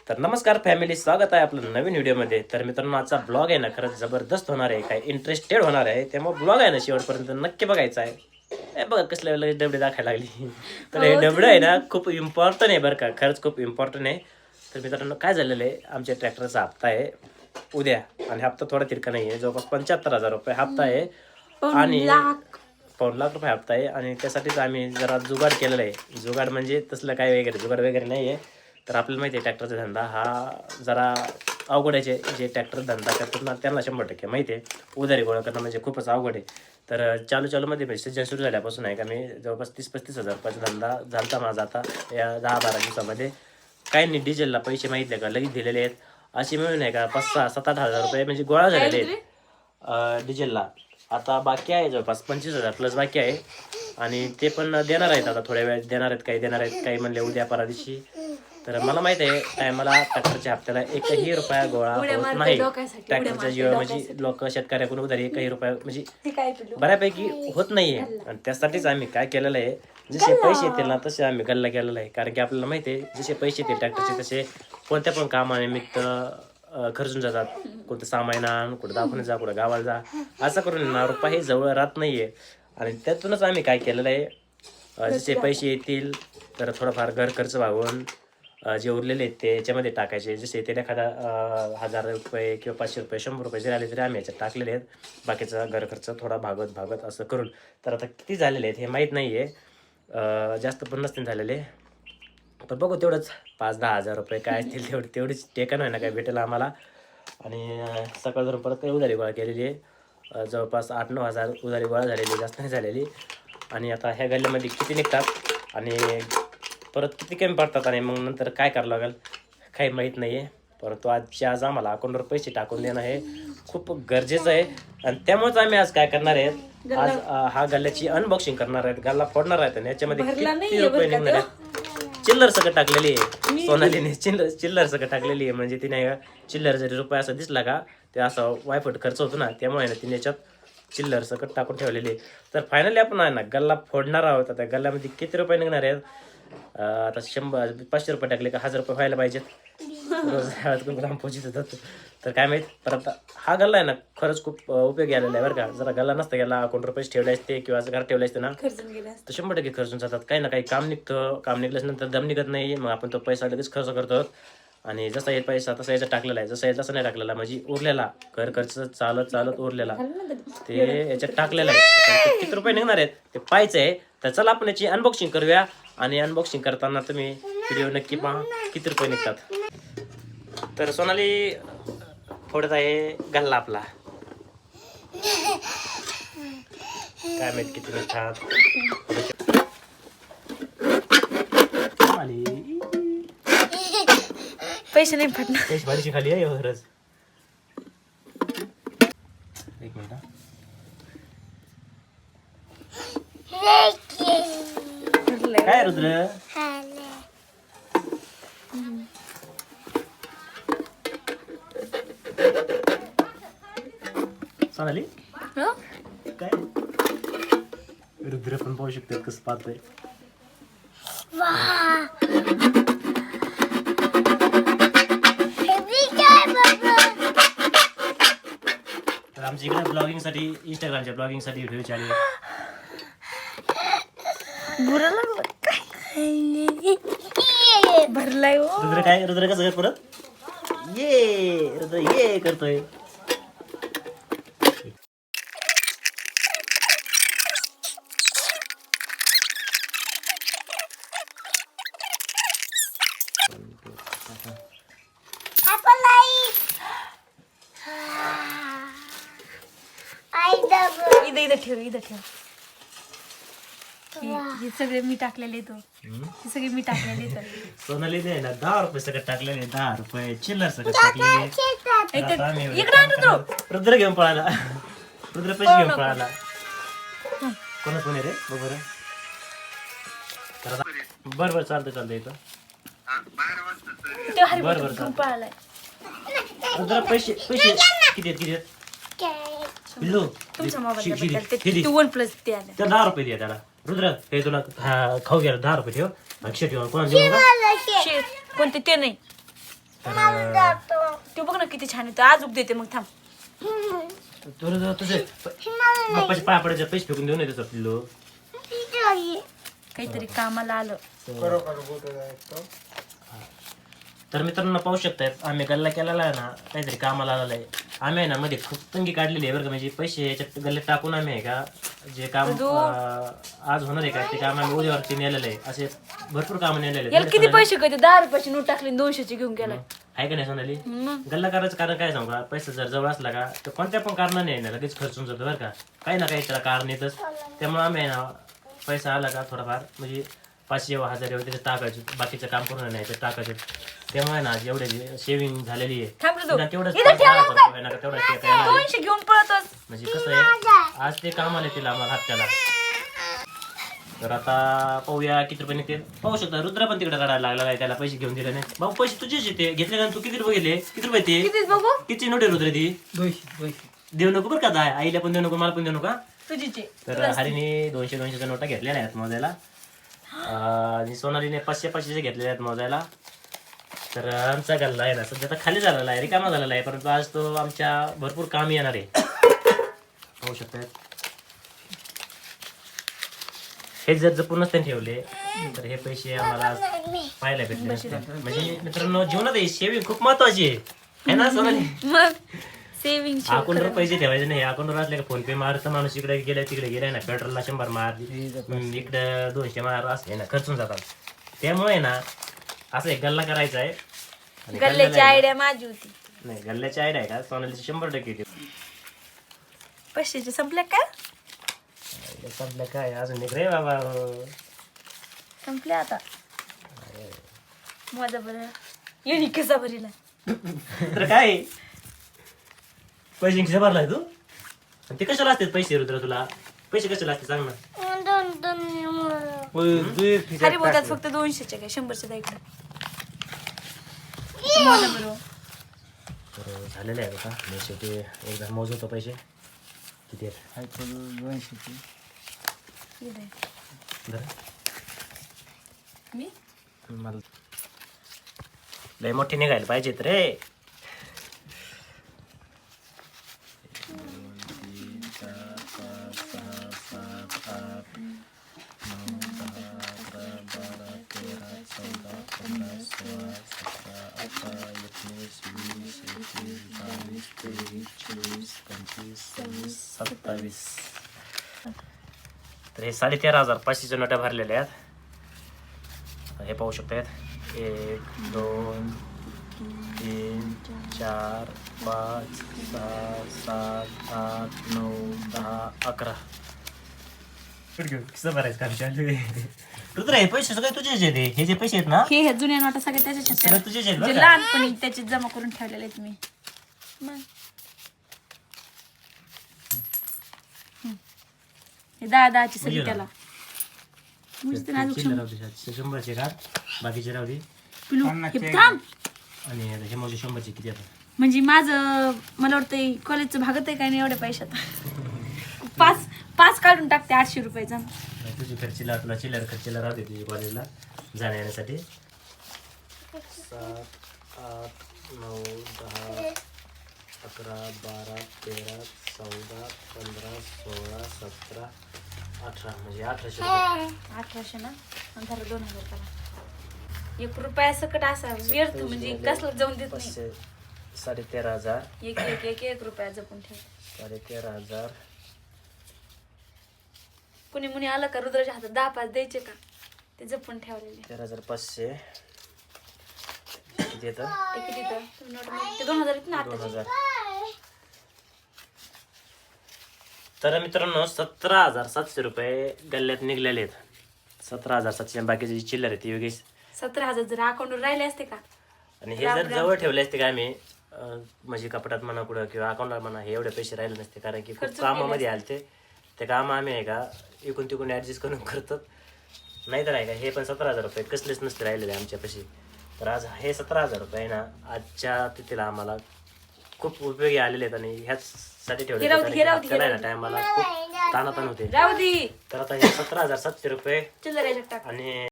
तर नमस्कार फॅमिली, स्वागत आहे आपलं नवीन व्हिडिओमध्ये. तर मित्रांनो, आजचा ब्लॉग आहे ना खरंच जबरदस्त होणार आहे, काय इंटरेस्टेड होणार आहे. त्यामुळे ब्लॉग आहे ना शेवटपर्यंत नक्की बघायचा आहे. हे बघा कसल्या वेळेला डबडे दाखायला लागली. तर हे डबडं आहे ना खूप इम्पॉर्टंट आहे बरं का, खरंच खूप इम्पॉर्टंट आहे. तर मित्रांनो काय झालेलं आहे, आमच्या ट्रॅक्टरचा हप्ता आहे उद्या, आणि हप्ता थोडा तिरका नाही आहे, जवळपास 75,000 रुपये हप्ता आहे आणि ₹1,50,000 हप्ता आहे. आणि त्यासाठीच आम्ही जरा जुगाड केलेला आहे. जुगाड म्हणजे तसलं काय वगैरे जुगाड वगैरे नाही आहे. तर आपल्याला माहिती आहे ट्रॅक्टरचा धंदा हा जरा अवघड आहे. जे ट्रॅक्टर धंदा करतात ना त्यांना 100% माहिती आहे, उधारी गोळा करणं म्हणजे खूपच अवघड आहे. तर चालूमध्ये सीजन सुरू झाल्यापासून आहे का मी जवळपास 30-35 हजार रुपयाचा धंदा झाला माझा आता या 10-12 दिवसामध्ये. काही नाही, डिझेलला पैसे माहिती आहे का लगेच दिलेले आहेत, असे मिळून आहे का 5-6-7-8 हजार रुपये म्हणजे गोळा झालेले आहेत डिझेलला. आता बाकी आहे जवळपास 25,000 प्लस बाकी आहे, आणि ते पण देणार आहेत आता थोड्या वेळात देणार आहेत, काही म्हणले उद्या परवा दिवशी. तर मला माहित आहे टायमाला ट्रॅक्टरच्या हप्त्याला एकही रुपया गोळा होत नाही. ट्रॅक्टरच्या जीवा म्हणजे लोक शेतकऱ्याकडून उधारी एकही रुपया म्हणजे बऱ्यापैकी होत नाहीये. आणि त्यासाठीच आम्ही काय केलेलं आहे, जसे पैसे येतील ना तसे आम्ही गल्ला केलेला आहे. कारण की आपल्याला माहिती आहे जसे पैसे येतील ट्रॅक्टरचे तसे कोणत्या पण कामानिमित्त खर्चून जातात. कोणतं सामान आण, कुठं दाखवून जा, कुठं गावाला जा, असं करून ना रुपया हे जवळ राहत नाहीये. आणि त्यातूनच आम्ही काय केलेलं आहे, जसे पैसे येतील तर थोडंफार घर खर्च भागून जे उरलेले आहेत ते याच्यामध्ये टाकायचे. जसे ते एखादा 1,000 रुपये किंवा 500 रुपये 100 रुपये जरी आले तरी आम्ही याच्यात टाकलेले आहेत. बाकीचा घर खर्च थोडा भागत असं करून. तर आता किती झालेले आहेत हे माहीत नाही आहे, जास्त पण नसतील झालेले, पण बघू तेवढंच 5-10 हजार रुपये काय असतील तेवढीच टेकन आहे ना काय भेटेल आम्हाला. आणि सकाळ धरून परत काही उधारी गोळा केलेली आहे, जवळपास 8-9 हजार उधारी गोळा झालेली, जास्त नाही झालेली. आणि आता ह्या गल्ल्यामध्ये किती निघतात आणि परत किती कमी पडतात आणि मग नंतर काय करावं लागेल काही माहीत नाही आहे. परंतु आज आम्हाला अकाउंटवर पैसे टाकून देणं हे खूप गरजेचं आहे. आणि त्यामुळेच आम्ही आज काय करणार आहेत, आज हा गल्ल्याची अनबॉक्सिंग करणार आहेत, गल्ला फोडणार आहेत. आणि याच्यामध्ये किती रुपये निघणार आहेत, चिल्लर सगळं टाकलेली आहे सोनालीने, चिल्लर सगळं टाकलेली आहे. म्हणजे तिने चिल्लर जरी रुपये असं दिसला का ते असं वायफट खर्च होतो ना, त्यामुळे ना तिने याच्यात चिल्लर सकट टाकून ठेवलेली आहे. तर फायनली आपण आहे ना गल्ला फोडणार आहोत. त्या गल्ल्यामध्ये किती रुपये निघणार आहेत, आता 100-500 रुपये टाकले का 1,000 रुपये व्हायला पाहिजेत, रोज ग्राम पोचत होतात. तर काय माहीत. परत हा गल्ला आहे ना खरंच खूप उपयोगी आलेला आहे बरं का. जरा गल्ला नसता गेला, अकाउंट रुपये ठेवले असते किंवा घर ठेवले असते ना तर 100% खर्चून जातात. काही ना काही काम निघतं, काम निघल्याच्या नंतर दम निघत नाही, मग आपण तो पैसा लगेच खर्च करतो. आणि जसा येईल पैसा तसा याचा टाकलेला आहे, जसा येईल तसा नाही टाकलेला, म्हणजे उरलेला घर खर्च चालत उरलेला ते याच्यात टाकलेला आहे. किती रुपये निघणार आहेत ते पाहायचं आहे. तर चला आपण याची अनबॉक्सिंग करूया. आणि अनबॉक्सिंग करताना तुम्ही व्हिडिओ नक्की पहा किती रुपये निघतात. तर सोनाली फोडत आहे गल्ला आपला, काय माहित किती निघतात. पैसे नाही पडणार, पैसे भारीची खाली आहे खरंच. एक मिनिट, काय रुद्र सोनाली काय रुद्र पण पाहू शकते कसं पाहतोय. तर आमच्या इकडे ब्लॉगिंगसाठी, इंस्टाग्रामच्या ब्लॉगिंगसाठी व्हिडिओ चालू आहे. भरलाय रुद्र कसं परत ये रुद्र ये करतोय. इथं ठेव. हे सगळे मी टाकलेले सोनाली आहे ना 10 रुपये सगळं टाकलेले, 10 रुपये चिल्लर सगळं टाकलेले. रुद्र घेऊन पळाला, रुद्र पैसे घेऊन पळाला. कोण आहे रे बघ बरं. बरं चालतं इथं. बरं चालतं. रुद्र पैसे किती आहेत पिल्लू, तुमच्या 1+ द्या, त्या 10 रुपये द्या त्याला. रुद्र हे तुला खाऊ घ्या, 10 रुपये ठेव. 100 ठेव. कोणा देऊ? कोणते ते नाही ते बघ ना किती छान येतो. आज उग देते मग थांब. तुला तुझे बाप्पाचे पाय पडायचे पैसे फेकून देऊन येतो पिल्लो. काहीतरी कामाला आलं. तर मित्रांनो पाहू शकताय आम्ही गल्ला केलेला आहे ना काहीतरी कामाला आलेला आहे. आम्ही आहे ना मध्ये खूप तंगी काढलेली आहे बरं का. म्हणजे पैसे याच्यात गल्ल्यात टाकून आम्ही आहे का जे काम आज होणार आहे का ते काम आम्ही उद्यावरती नेलेलं आहे. असे भरपूर काम नेलेले याला किती पैसे कधी 10 रुपयाची नोट टाकली 200ची घेऊन गेलाय. आहे का नाही सोनाली. मग गल्ला करायचं कारण काय सांगू का पैसा जर जवळ असला का तर कोणत्या पण कारणाने आहे ना लगेच खर्चून जातो बरं का. काही ना काही त्याला कारण येतच. त्यामुळे आम्ही आहे ना पैसा आला का थोडाफार म्हणजे 500 व 1000 एवढे त्याच्यात टाकायचे. बाकीचं काम करून नाही त्याच्यात टाकायचे. त्यामुळे ना जेवढे सेव्हिंग झालेली आहे थांब रे तू. तेवढंच इथं ठेव लवकर. ना तेवढं ते काय नाही. 200 घेऊन पळतोस. म्हणजे कसं आहे आज ते काम आले तिला आम्हाला हप्त्याला. तर आता पाहूया किती रुपये निघते. पाहू शकता रुद्र पण तिकडे काढायला लागला आहे. त्याला पैसे घेऊन दिले नाही. भाऊ पैसे तुझेच येते घेतले का तू किती रुपये घेतले किती रुपये ते कितीच बघू किती नोट आहे रुद्र ती देऊ नको बरं का. आईला पण देऊ नको मला पण देऊ नका. तुझीचे. तर हरीने 200-200च्या नोटा घेतलेल्या आहेत मोजायला आणि सोनालीने 500-500चे घेतलेले आहेत मोजायला. तर आमचा गल्ला आहे ना सध्या तर खाली झालेला आहे रिकामा झालेला आहे. परंतु आज तो आमच्या भरपूर काम येणार आहे. पाहू शकता हे जर जपून नसते ठेवले तर हे पैसे आम्हाला आज पाहायला भेटले नसते. म्हणजे मित्रांनो जीवनात ही सेविंग खूप महत्वाची आहे ना सोनाली. मग सेव्हिंग अकाउंटवर पैसे ठेवायचे नाही. अकाउंटवर असले का फोन पे मारतं माणूस इकडे गेला तिकडे गेलाय ना पेट्रोलला 100 मार इकडे 200 मार असं आहे ना खर्चून जातात. त्यामुळे ना असं एक गल्ला करायचा आहे. आणि गल्ल्याची आयडिया माझी होती. नाही गल्ल्याची आयडिया आहे का सोनालीची 100% येते. पैशाचे संपले का संपलं काय अजून एक रे बाबा. संपले आता. माझा बरं येणी कसा भरीला तर काय पैसे कशा भरलाय तू आणि ते कशाला असतात पैसे रुद्र तुला पैसे कशाला असते सांग ना. अरे बोलतात फक्त 200चे काय 100चे द्या इकडे. माझा बरोबर तर झालेलं आहे बघा मी शेवटी एकदा मोजवतो पैसे किती आहेत. बरं मी मला लय मोठी निघायला पाहिजेत रे. 27 तर हे 13,500च्या नोट्या भरलेल्या आहेत. हे पाहू शकतात 1 2 3 4 5 6 7 8 9 10 11 कसं भरायचं का रुद्र हे पैसे सगळे तुझेच आहेत. हे जे पैसे आहेत ना हे ह्या जुन्या नोटा सगळ्या त्याच्यात सगळे तुझेच आहेत जे बरं का? लहानपणी त्याचे जमा करून ठेवलेले आहेत मी. मग हे 10-10ची सगळी त्याला म्हणजे अजून चिल्लर राहू दे, 100चे का बाकीचे राहू दे. पिलू हे थांब. आणि हे माझे 100चे किती आता म्हणजे माझं मला वाटतं कॉलेजचं भागत आहे काय नाही एवढ्या पैशात. पाच काढून टाकते 800 रुपयाचा. तुझी खर्चीला तुला चिल्लर खर्चीला राहते तुझी कॉलेजला जाण्या येण्यासाठी. 7 8 9 10 11 12 13 14 15 16 17 18 म्हणजे 1800 रुपये. 1800 ना अंधार 2000 करा. 1 रुपया सकट असा व्यर्थ म्हणजे कसलं जाऊन देत नाही. 13,500 एक रुपया जपून ठेव. 13,500 कुणी मुनी आलं का रुद्राच्या हातात 10-5 द्यायचे का ते जपून ठेवलेले. 13,500 किती येतं ते किती तर नोट मध्ये ते 2000 आहेत ना आताचे. 2000. तर मित्रांनो 17,700 रुपये गल्ल्यात निघलेले आहेत. 17,700 बाकीची चिल्लर आहे ती वेगळी. 17,000 जर अकाउंटवर राहिले असते का आणि हे जर जवळ ठेवले असते का आम्ही म्हणजे कपड्यात म्हणा कुठं किंवा अकाउंटला म्हणा हे एवढे पैसे राहिले नसते. कारण की खूप कामामध्ये आले ते काम आम्ही आहे का इकून तिकून ॲडजस्ट करून करतो. नाहीतर आहे का हे पण 17,000 रुपये कसलेच नसते राहिलेले आमच्यापाशी. तर आज हे 17,000 रुपये ना आजच्या तिथीला आम्हाला खूप उपयोगी आलेले आहेत. आणि ह्याचसाठी ठेवले टायमाला खूप ताणाताण होते. राहू दे. तर आता हे 17,700 रुपये चिल्लर याच्यात टाक. आणि